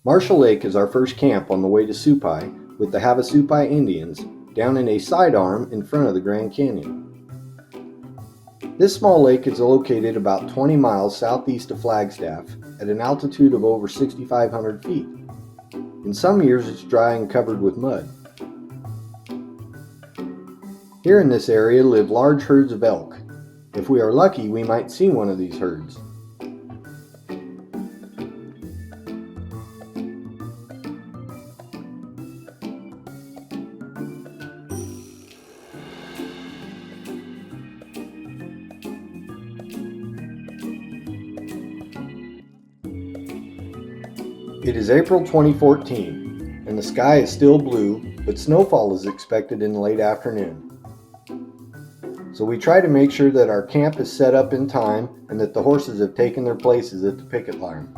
Marshall Lake is our first camp on the way to Supai with the Havasupai Indians down in a sidearm in front of the Grand Canyon. This small lake is located about 20 miles southeast of Flagstaff at an altitude of over 6,500 feet. In some years it's dry and covered with mud. Here in this area live large herds of elk. If we are lucky, we might see one of these herds. It is April 2014, and the sky is still blue, but snowfall is expected in the late afternoon. So we try to make sure that our camp is set up in time and that the horses have taken their places at the picket line.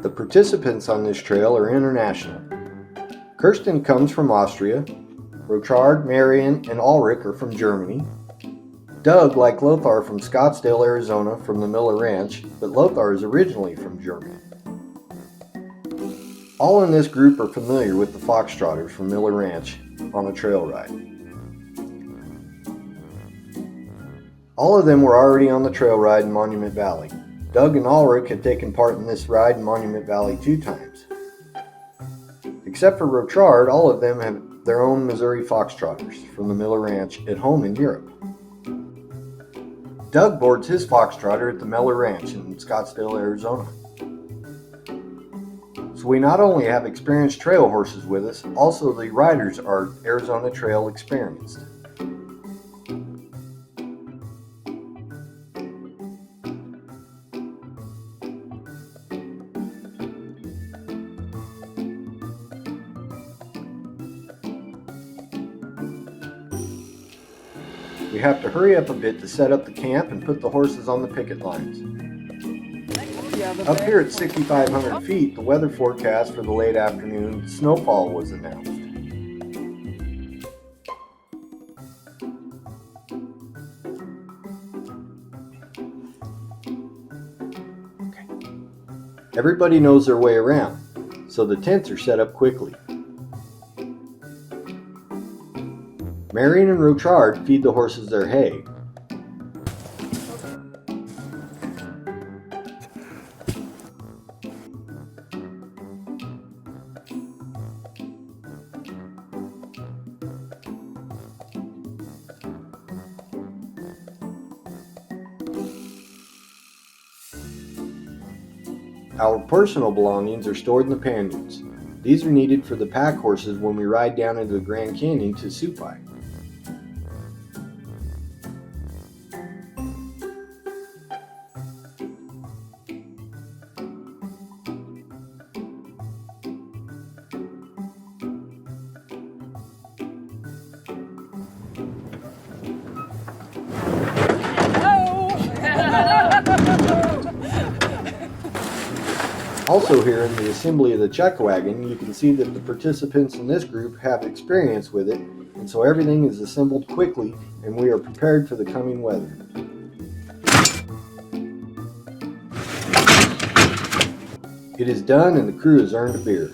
The participants on this trail are international. Kirsten comes from Austria. Rochard, Marion, and Ulrich are from Germany. Doug, like Lothar, from Scottsdale, Arizona, from the Miller Ranch, but Lothar is originally from Germany. All in this group are familiar with the Fox Trotters from Miller Ranch on a trail ride. All of them were already on the trail ride in Monument Valley. Doug and Ulrich had taken part in this ride in Monument Valley 2 times. Except for Rochard, all of them have their own Missouri Fox Trotters from the Miller Ranch at home in Europe. Doug boards his Fox Trotter at the Miller Ranch in Scottsdale, Arizona. So we not only have experienced trail horses with us, also the riders are Arizona Trail experienced. We have to hurry up a bit to set up the camp and put the horses on the picket lines. Up here at 6,500 feet, the weather forecast for the late afternoon, snowfall was announced. Everybody knows their way around, so the tents are set up quickly. Marion and Rochard feed the horses their hay. Our personal belongings are stored in the panniers. These are needed for the pack horses when we ride down into the Grand Canyon to Supai. Also here in the assembly of the chuck wagon, you can see that the participants in this group have experience with it, and so everything is assembled quickly and we are prepared for the coming weather. It is done and the crew has earned a beer.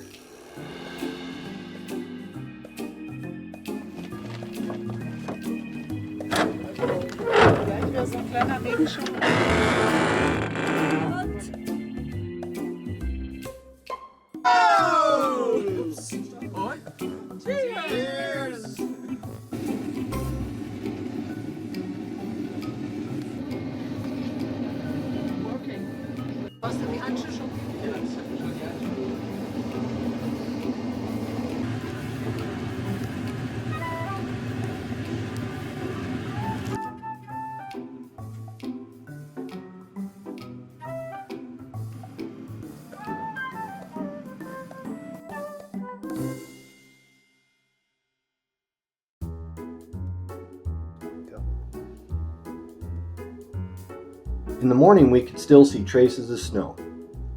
In the morning we could still see traces of snow.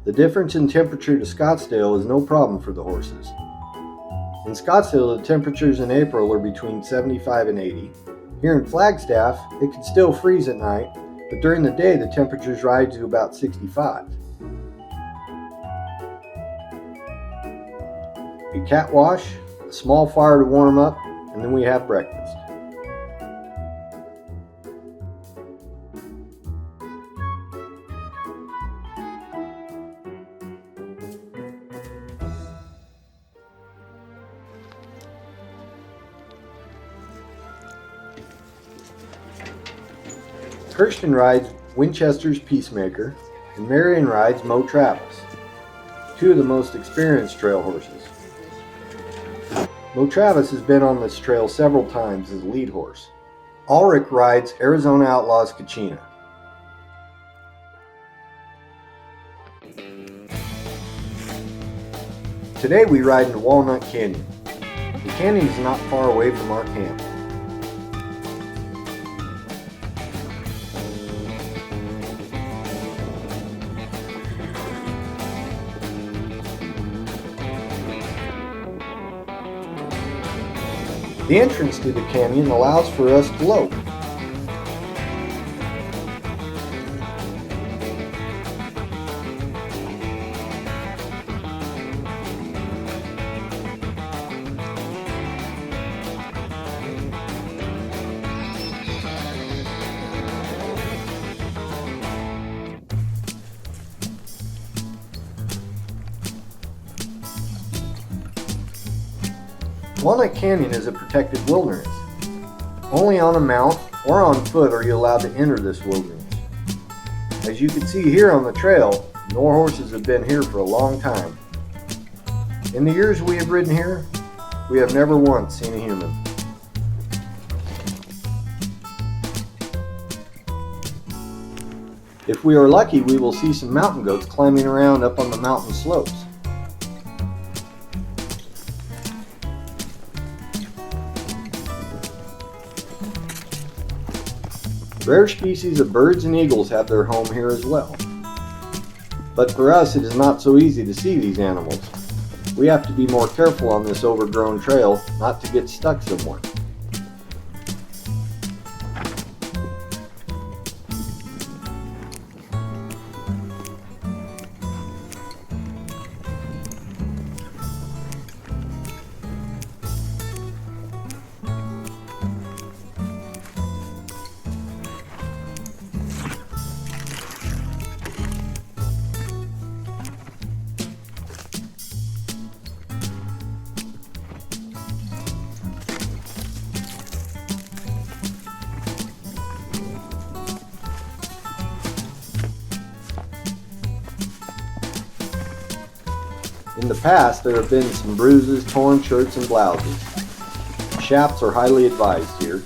The difference in temperature to Scottsdale is no problem for the horses. In Scottsdale, the temperatures in April are between 75 and 80. Here in Flagstaff, it can still freeze at night, but during the day the temperatures rise to about 65. A cat wash, a small fire to warm up, and then we have breakfast. Kirsten rides Winchester's Peacemaker, and Marion rides Mo Travis, two of the most experienced trail horses. Mo Travis has been on this trail several times as a lead horse. Ulrich rides Arizona Outlaws Kachina. Today we ride into Wallnut Canyon. The canyon is not far away from our camp. The entrance to the canyon allows for us to lope. Walnut Canyon is a protected wilderness. Only on a mount or on foot are you allowed to enter this wilderness. As you can see here on the trail, no horses have been here for a long time. In the years we have ridden here, we have never once seen a human. If we are lucky, we will see some mountain goats climbing around up on the mountain slopes. Rare species of birds and eagles have their home here as well. But for us, it is not so easy to see these animals. We have to be more careful on this overgrown trail not to get stuck somewhere. In the past, there have been some bruises, torn shirts, and blouses. Shafts are highly advised here.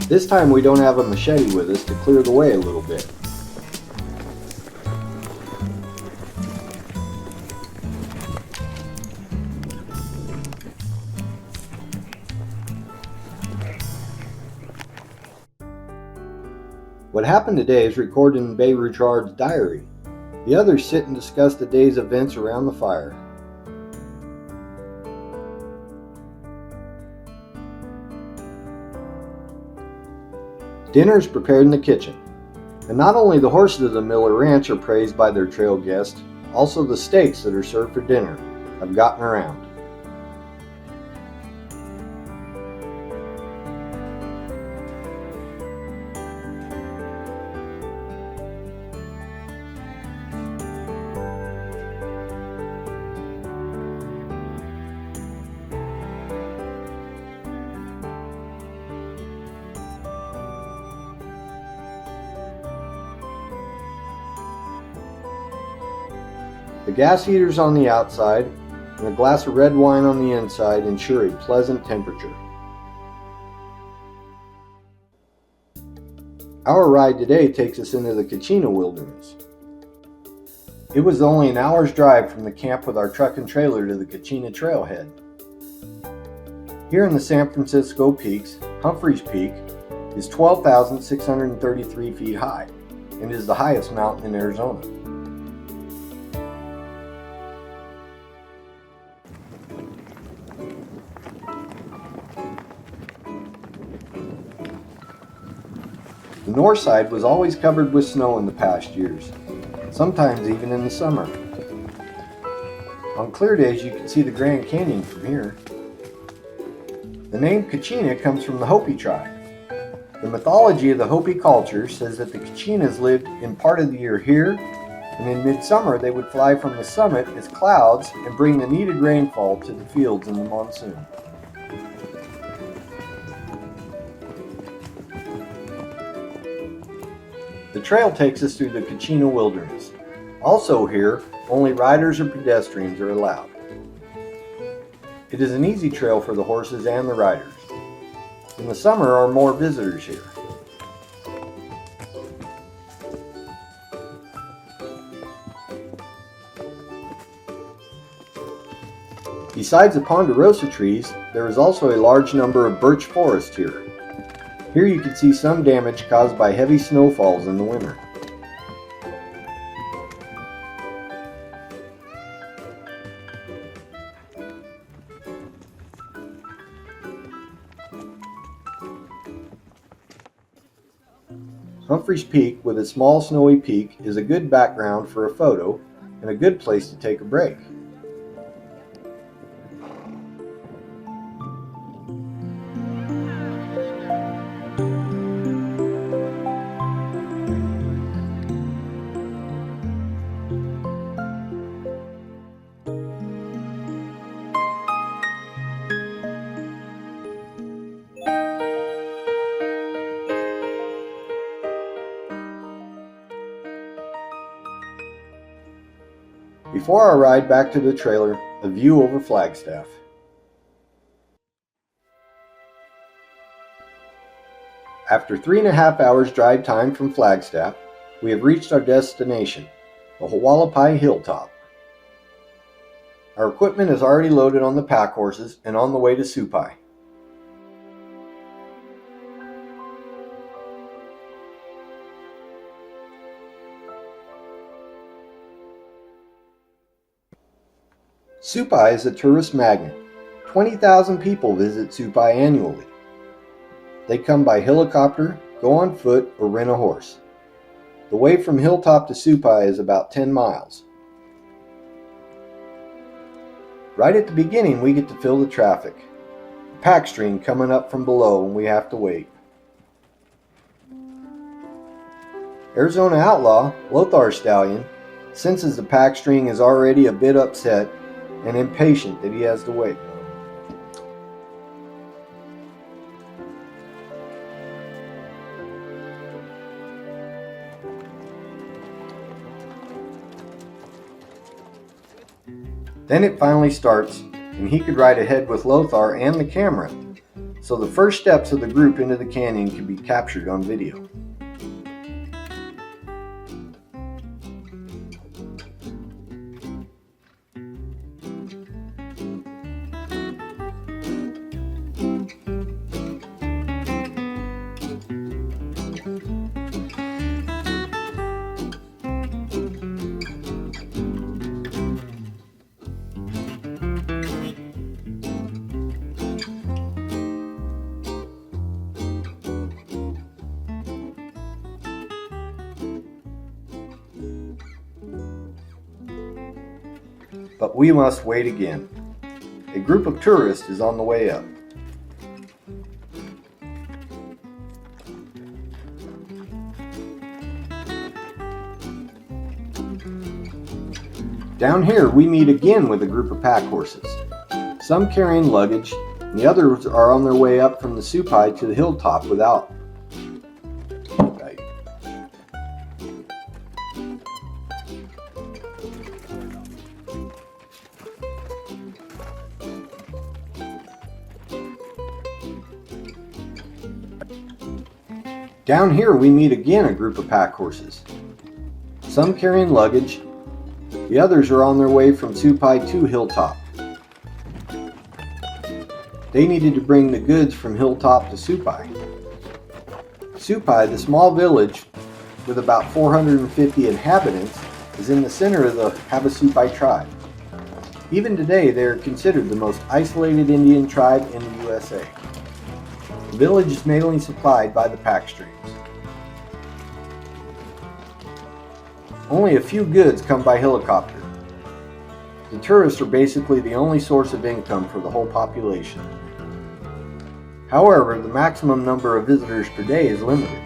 This time we don't have a machete with us to clear the way a little bit. What happened today is recorded in Bay Richard's diary. The others sit and discuss the day's events around the fire. Dinner is prepared in the kitchen. And not only the horses of the Miller Ranch are praised by their trail guests, also the steaks that are served for dinner have gotten around. The gas heaters on the outside and a glass of red wine on the inside ensure a pleasant temperature. Our ride today takes us into the Kachina wilderness. It was only an hour's drive from the camp with our truck and trailer to the Kachina Trailhead. Here in the San Francisco Peaks, Humphreys Peak is 12,633 feet high and is the highest mountain in Arizona. The north side was always covered with snow in the past years, sometimes even in the summer. On clear days you can see the Grand Canyon from here. The name Kachina comes from the Hopi tribe. The mythology of the Hopi culture says that the Kachinas lived in part of the year here, and in midsummer they would fly from the summit as clouds and bring the needed rainfall to the fields in the monsoon. The trail takes us through the Kachina wilderness. Also here, only riders or pedestrians are allowed. It is an easy trail for the horses and the riders. In the summer there are more visitors here. Besides the ponderosa trees, there is also a large number of birch forest here. Here you can see some damage caused by heavy snowfalls in the winter. Humphreys Peak, with its small snowy peak, is a good background for a photo and a good place to take a break. Before our ride back to the trailer, a view over Flagstaff. After 3.5 hours drive time from Flagstaff, we have reached our destination, the Hualapai Hilltop. Our equipment is already loaded on the pack horses and on the way to Supai. Supai is a tourist magnet. 20,000 people visit Supai annually. They come by helicopter, go on foot, or rent a horse. The way from Hilltop to Supai is about 10 miles. Right at the beginning we get to feel the traffic. A pack stream coming up from below and we have to wait. Arizona Outlaw, Lothar's stallion, senses the pack string is already a bit upset and impatient that he has to wait. Then it finally starts, and he could ride ahead with Lothar and the camera, so the first steps of the group into the canyon can be captured on video. But we must wait again. A group of tourists is on the way up. Down here we meet again with a group of pack horses. Some carrying luggage, and the others are on their way up from the Supai to the hilltop without. Down here we meet again a group of pack horses. Some carrying luggage, the others are on their way from Supai to Hilltop. They needed to bring the goods from Hilltop to Supai. Supai, the small village with about 450 inhabitants, is in the center of the Havasupai tribe. Even today they are considered the most isolated Indian tribe in the USA. The village is mainly supplied by the pack streams. Only a few goods come by helicopter. The tourists are basically the only source of income for the whole population. However, the maximum number of visitors per day is limited.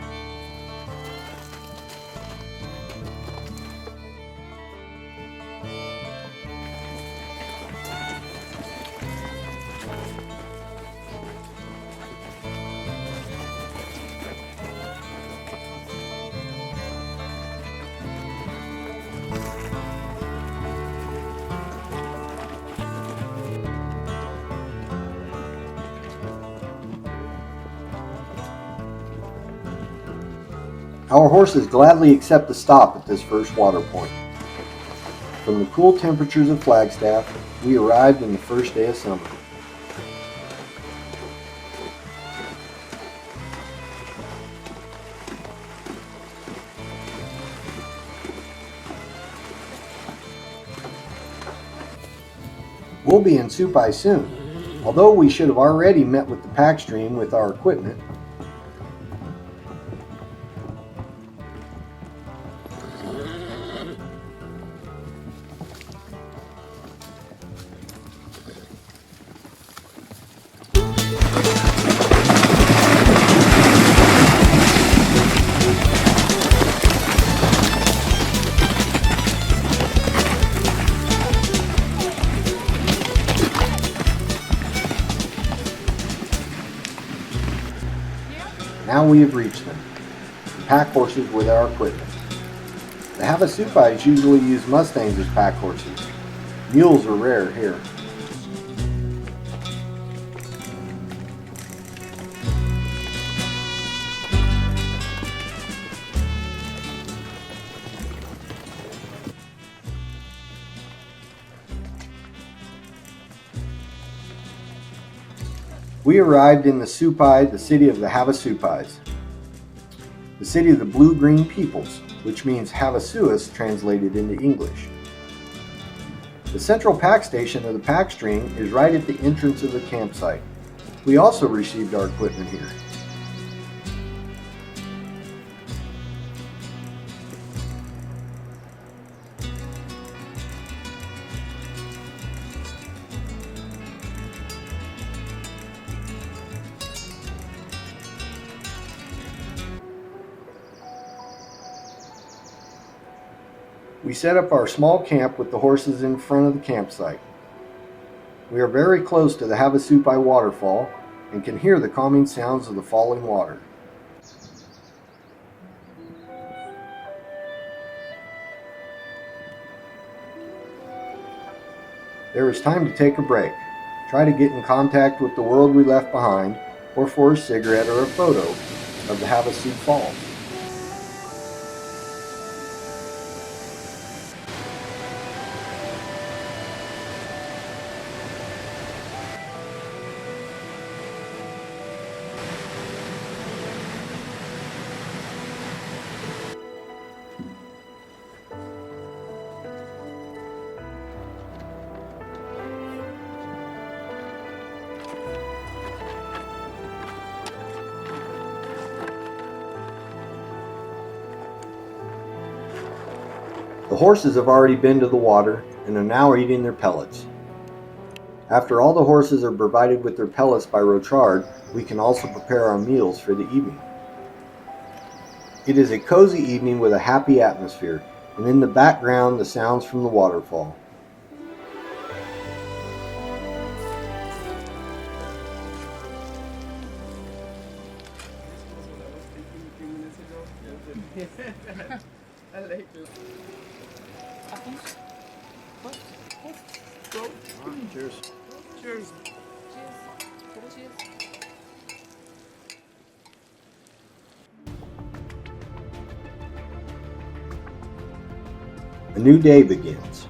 Our horses gladly accept the stop at this first water point. From the cool temperatures of Flagstaff, we arrived in the first day of summer. We'll be in Supai soon, although we should have already met with the pack stream with our equipment. Now we have reached them, the pack horses with our equipment. The Havasupais usually use Mustangs as pack horses. Mules are rare here. We arrived in the Supai, the city of the Havasupais, the city of the blue-green peoples, which means Havasuas translated into English. The central pack station of the pack stream is right at the entrance of the campsite. We also received our equipment here. We set up our small camp with the horses in front of the campsite. We are very close to the Havasupai waterfall and can hear the calming sounds of the falling water. There is time to take a break, try to get in contact with the world we left behind, or for a cigarette or a photo of the Havasu Falls. The horses have already been to the water and are now eating their pellets. After all the horses are provided with their pellets by Rochard, we can also prepare our meals for the evening. It is a cozy evening with a happy atmosphere, and in the background the sounds from the waterfall. Cheers. Cheers. A new day begins.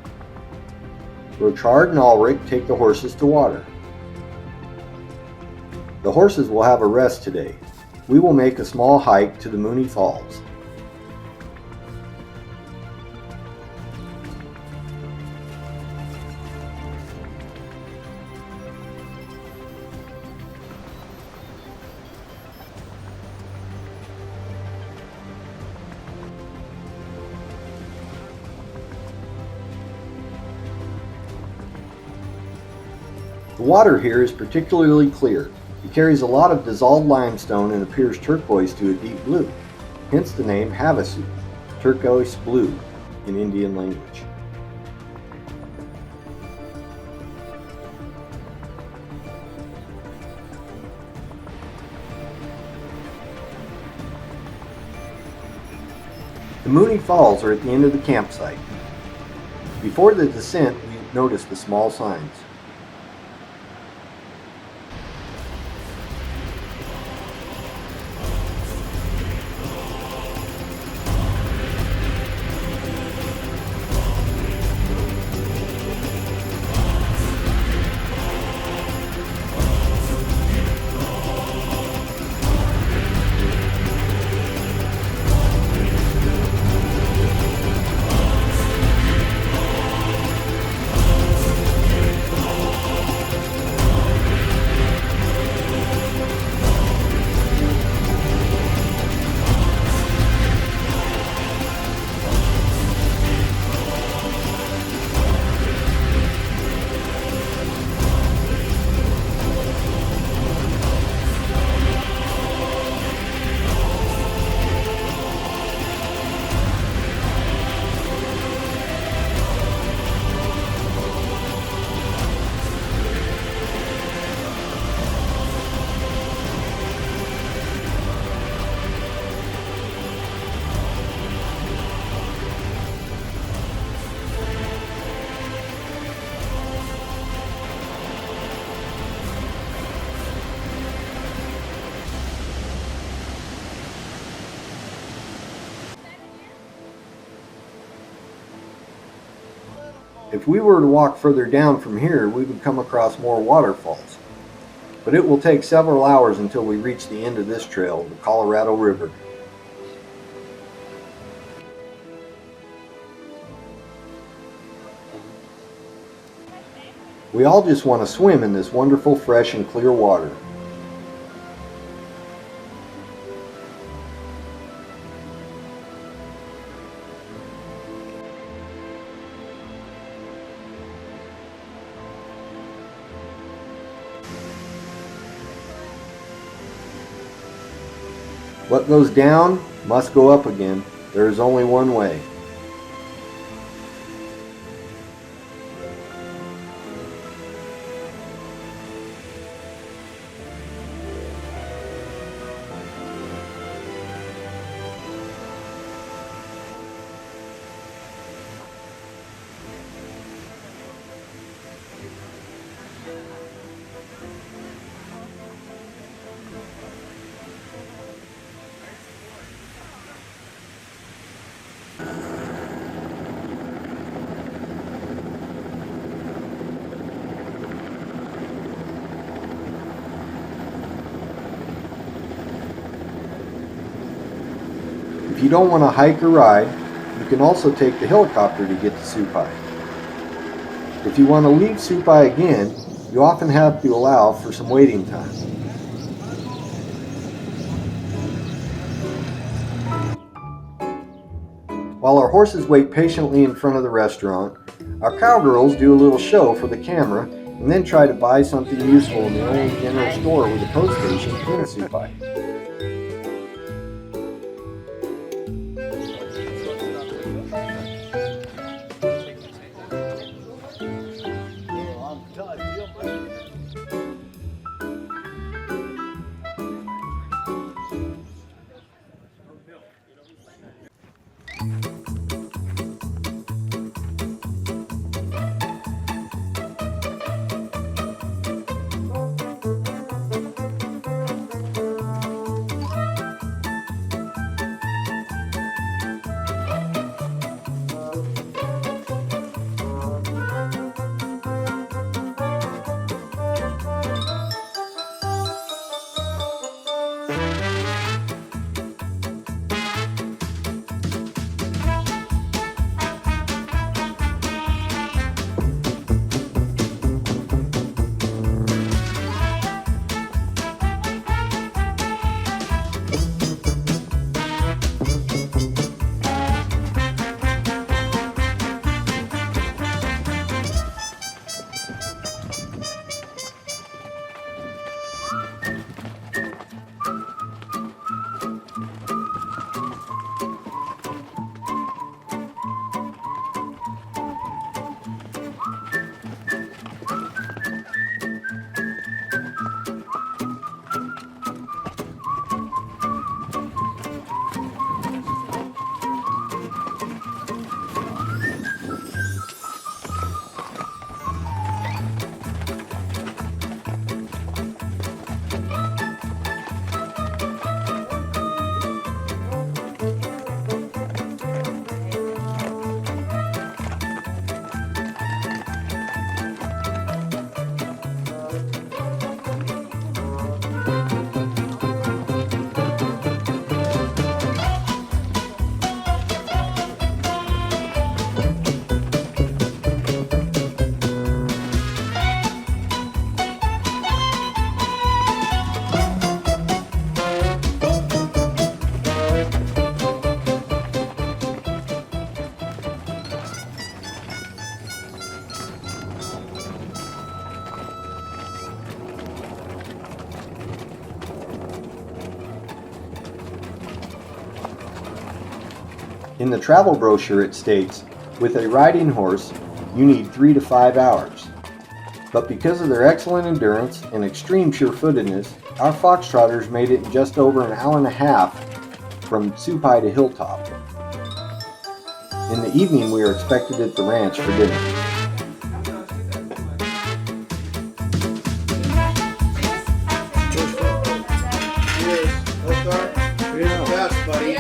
Rochard and Ulrich take the horses to water. The horses will have a rest today. We will make a small hike to the Mooney Falls. The water here is particularly clear. It carries a lot of dissolved limestone and appears turquoise to a deep blue, hence the name Havasu, turquoise blue in Indian language. The Mooney Falls are at the end of the campsite. Before the descent, we noticed the small signs. If we were to walk further down from here, we would come across more waterfalls. But it will take several hours until we reach the end of this trail, the Colorado River. We all just want to swim in this wonderful, fresh, and clear water. What goes down must go up again. There is only one way. If you don't want to hike or ride, you can also take the helicopter to get to Supai. If you want to leave Supai again, you often have to allow for some waiting time. While our horses wait patiently in front of the restaurant, our cowgirls do a little show for the camera and then try to buy something useful in the only general store with a post station in Supai. In the travel brochure it states, with a riding horse, you need 3 to 5 hours. But because of their excellent endurance and extreme sure-footedness, our fox trotters made it in just over an hour and a half from Supai to Hilltop. In the evening we are expected at the ranch for dinner. Cheers. You're the best, buddy.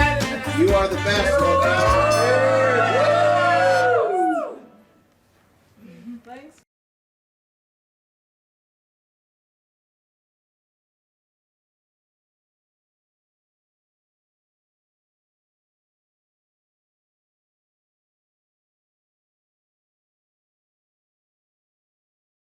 You are the best.